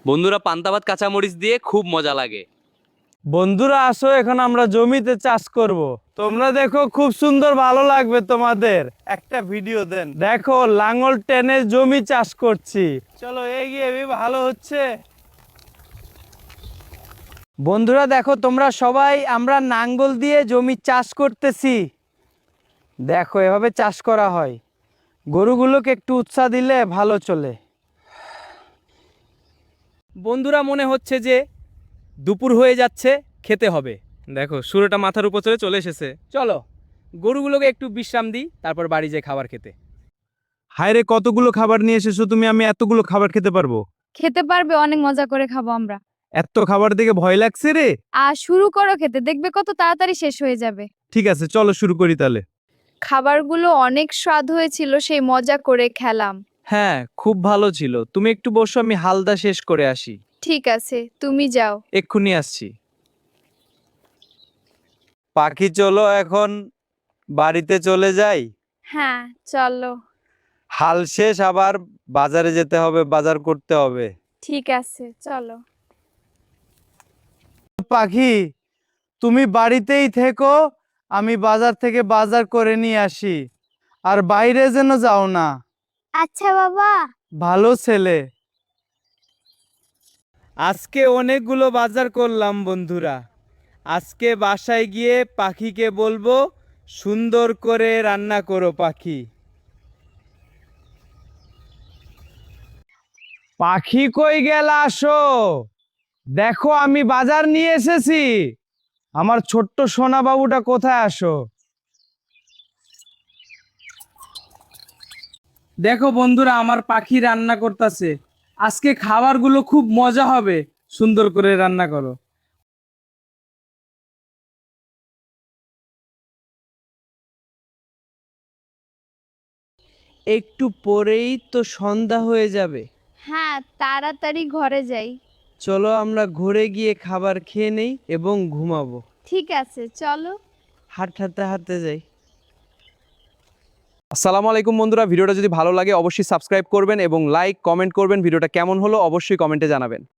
বন্ধুরা পান্তা ভাত কাঁচামরিচ দিয়ে খুব মজা লাগে। বন্ধুরা আসো, এখন আমরা জমিতে চাষ করব। তোমরা দেখো, খুব সুন্দর, ভালো লাগবে তোমাদের। একটা ভিডিও দেন। দেখো, লাঙল টেনে জমি চাষ করছি। চলো এগিয়ে, ভালো হচ্ছে। বন্ধুরা দেখো, তোমরা সবাই, আমরা নাঙ্গল দিয়ে জমি চাষ করতেছি। দেখো, এভাবে চাষ করা হয়। গরুগুলোকে একটু উৎসাহ দিলে ভালো চলে। বন্ধুরা মনে হচ্ছে যে দুপুর হয়ে যাচ্ছে, খেতে হবে। দেখো সূর্যটা মাথার উপর চলে এসেছে। চলো গরুগুলোকে একটু বিশ্রাম দিই, তারপর বাড়ি যেয়ে খাবার খেতে। হায় রে, কতগুলো খাবার নিয়ে এসেছো তুমি! আমি এতগুলো খাবার খেতে পারবো? খেতে পারবে, অনেক মজা করে খাবো আমরা। এত খাবার দেখে ভয় লাগছে রে। আর শুরু করো খেতে, দেখবে কত তাড়াতাড়ি শেষ হয়ে যাবে। ঠিক আছে, চলো শুরু করি তাহলে। খাবারগুলো অনেক স্বাদ হয়েছিল, সেই মজা করে খেলাম। হ্যাঁ, খুব ভালো ছিল। তুমি একটু বসো, আমি হালদা শেষ করে আসি। ঠিক আছে, তুমি যাও। এক্ষুনি আসছি। পাখি, চলো এখন বাড়িতে চলে যাই। হ্যাঁ চলো। হাল শেষ, আবার বাজারে যেতে হবে, বাজার করতে হবে। ঠিক আছে চলো। পাখি, তুমি বাড়িতেই থেকো, আমি বাজার থেকে বাজার করে নিয়ে আসি। আর বাইরে যেন যাও না। আচ্ছা বাবা। ভালো ছেলে। আজকে অনেকগুলো বাজার করলাম বন্ধুরা। আজকে বাসায় গিয়ে পাখিকে বলবো, সুন্দর করে রান্না করো পাখি। পাখি কই গেল, আসো। দেখো, আমি বাজার নিয়ে এসেছি। আমার ছোট্ট সোনা বাবুটা কোথায়, আসো। দেখো বন্ধুরা, আমার পাখি রান্না করতেছে। আজকে খাবারগুলো খুব মজা হবে, সুন্দর করে রান্না করো। একটু পরেই তো সন্ধ্যা হয়ে যাবে। হ্যাঁ, তাড়াতাড়ি ঘরে যাই। চলো আমরা ঘুরে গিয়ে খাবার খেয়ে নেই এবং ঘুমাবো। ঠিক আছে চলো। হাঁটতে হাঁটতে যাই। আসসালামু আলাইকুম বন্ধুরা, ভিডিওটা যদি ভালো লাগে অবশ্যই সাবস্ক্রাইব করবেন এবং লাইক কমেন্ট করবেন। ভিডিওটা কেমন হলো অবশ্যই কমেন্টে জানাবেন।